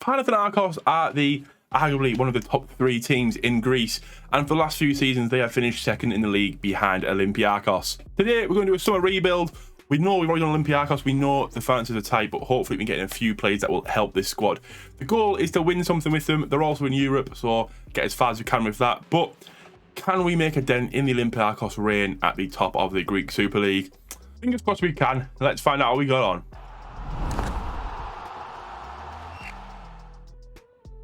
Panathinaikos are arguably one of the top 3 teams in Greece, and for the last few seasons they have finished second in the league behind Olympiacos. Today we're going to do a summer rebuild. We know we've already done Olympiacos, we know the finances are tight, but hopefully we can get in a few players that will help this squad. The goal is to win something with them. They're also in Europe, so get as far as we can with that. But can we make a dent in the Olympiacos reign at the top of the Greek Super League? Fingers crossed we can. Let's find out how we got on.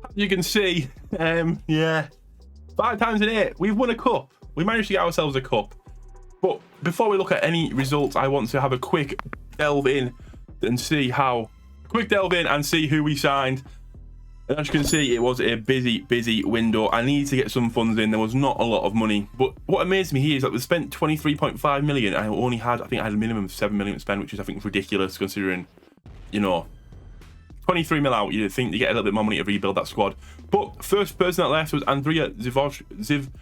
As you can see, 5 times in 8, we've won a cup. We managed to get ourselves a cup. But before we look at any results, I want to have a quick delve in and see who we signed. And as you can see, it was a busy window. I need to get some funds in. There was not a lot of money. But what amazed me here is that we spent 23.5 million. I only had, I think I had a minimum of 7 million to spend, which is, I think, ridiculous considering, 23 mil out. You'd think you get a little bit more money to rebuild that squad. But first person that left was Andrea Zivkovic.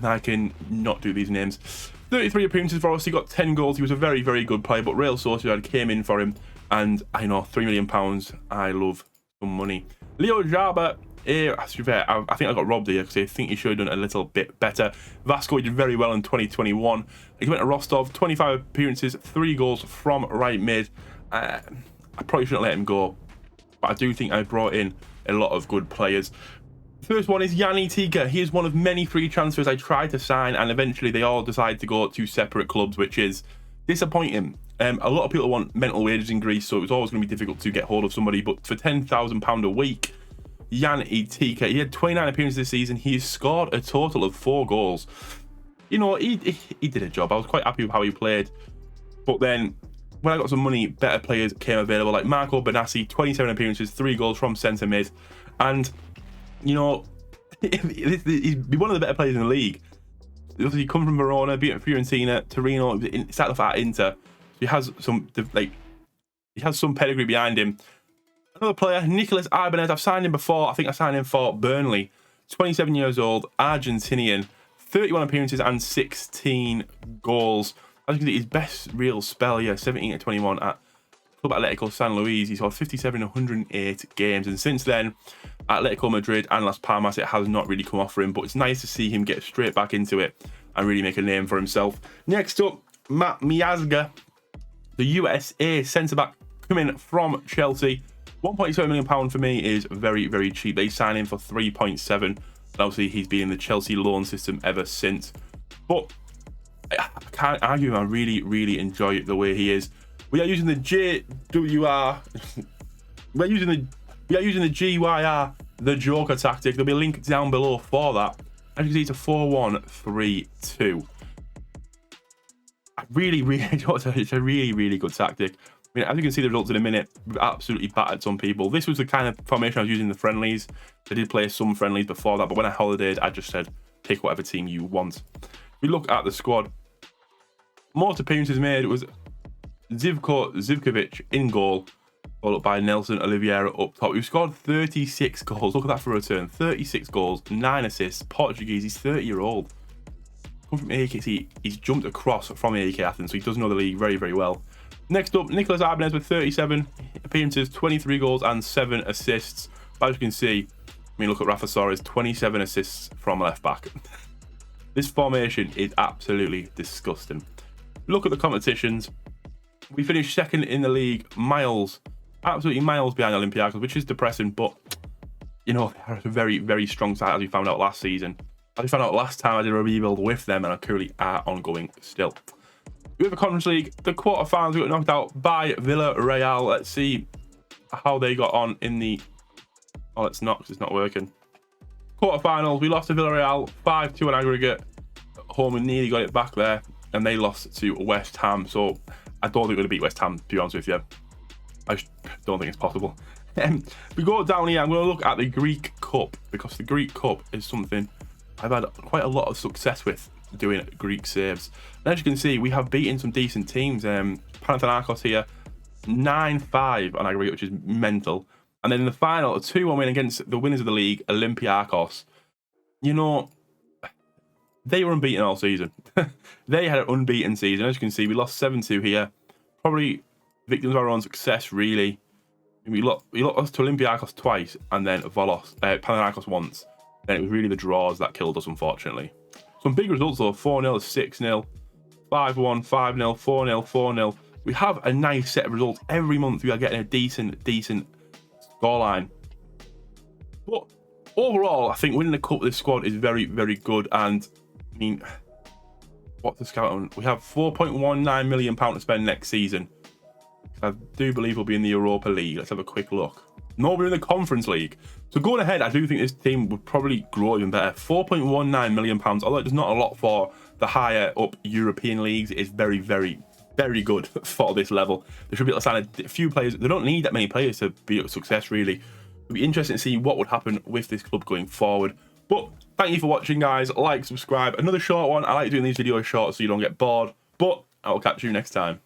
I can not do these names. 33 appearances for us. He got 10 goals. He was a very good player, but Real Sociedad came in for him. And I know, £3 million. I love some money. Leo Jaba, I think I got robbed here because I think he should have done a little bit better. Vasco, he did very well in 2021. He went to Rostov, 25 appearances, 3 goals from right mid. I probably shouldn't let him go, but I do think I brought in a lot of good players. First one is Yanni Tika. He is one of many free transfers I tried to sign, and eventually they all decided to go to separate clubs, which is disappointing. A lot of people want mental wages in Greece, so it was always going to be difficult to get hold of somebody, but for £10,000 a week, Yanni Tika, he had 29 appearances this season. He scored a total of 4 goals. He did a job. I was quite happy with how he played, but then when I got some money, better players came available, like Marco Benassi, 27 appearances, 3 goals from centre mid. And, he's one of the better players in the league. He come from Verona, beat Fiorentina, Torino, started off at Inter. So he has some pedigree behind him. Another player, Nicolas Ibanez, I've signed him before. I think I signed him for Burnley. 27 years old, Argentinian, 31 appearances and 16 goals. As you can see, his best real spell, 17 to 21 at Club Atletico San Luis. He scored 57 in 108 games. And since then, Atletico Madrid and Las Palmas, it has not really come off for him. But it's nice to see him get straight back into it and really make a name for himself. Next up, Matt Miazga, the USA centre-back coming from Chelsea. £1.7 million for me is very cheap. They signed him for 3.7. And obviously, he's been in the Chelsea loan system ever since. But I can't argue. I really enjoy the way he is. We are using the JWR. we are using the GYR, the Joker tactic. There'll be a link down below for that. As you can see, it's a 4-1-3-2. It's a really good tactic. I mean, as you can see the results in a minute, we've absolutely battered some people. This was the kind of formation I was using in the friendlies. I did play some friendlies before that, but when I holidayed, I just said, pick whatever team you want. We look at the squad. Most appearances made was Zivkovic in goal, followed by Nelson Oliveira up top. He scored 36 goals. Look at that for a return. 36 goals, 9 assists. Portuguese, he's 30-year-old. Come from AEK, he's jumped across from AEK Athens, so he does know the league very well. Next up, Nicolas Ibanez with 37 appearances, 23 goals and 7 assists. But as you can see, look at Rafa Soares, 27 assists from left back. This formation is absolutely disgusting. Look at the competitions. We finished second in the league, absolutely miles behind Olympiacos, which is depressing, but they're a very strong side, as we found out last season. As we found out last time, I did a rebuild with them, and I currently are ongoing still. UEFA Conference League, the quarterfinals, we got knocked out by Villarreal. Let's see how they got on in the... Oh, it's not, because it's not working. Quarterfinals, we lost to Villarreal, 5-2 on aggregate. Home, we nearly got it back there, and they lost to West Ham. So I don't think we're going to beat West Ham, to be honest with you. I don't think it's possible. We go down here, I'm going to look at the Greek Cup, because the Greek Cup is something I've had quite a lot of success with doing Greek saves. And as you can see, we have beaten some decent teams. Panathinaikos here, 9-5 on aggregate, which is mental. And then in the final, a 2-1 win against the winners of the league, Olympiacos. They were unbeaten all season. They had an unbeaten season. As you can see, we lost 7-2 here. Probably victims of our own success, really. We lost to Olympiacos twice and then Panathinaikos once. Then it was really the draws that killed us, unfortunately. Some big results though: 4-0, 6-0, 5-1, 5-0, 4-0, 4-0. We have a nice set of results every month. We are getting a decent scoreline. But overall, I think winning the cup with this squad is very, very good. And I mean, what's the scout on? We have £4.19 million to spend next season. I do believe we'll be in the Europa League. Let's have a quick look. No, we're in the Conference League. So going ahead, I do think this team would probably grow even better. £4.19 million, although it's not a lot for the higher up European leagues. It is very, very, very good for this level. They should be able to sign a few players. They don't need that many players to be a success, really. It'll be interesting to see what would happen with this club going forward. But thank you for watching, guys. Like, subscribe. Another short one. I like doing these videos short so you don't get bored. But I will catch you next time.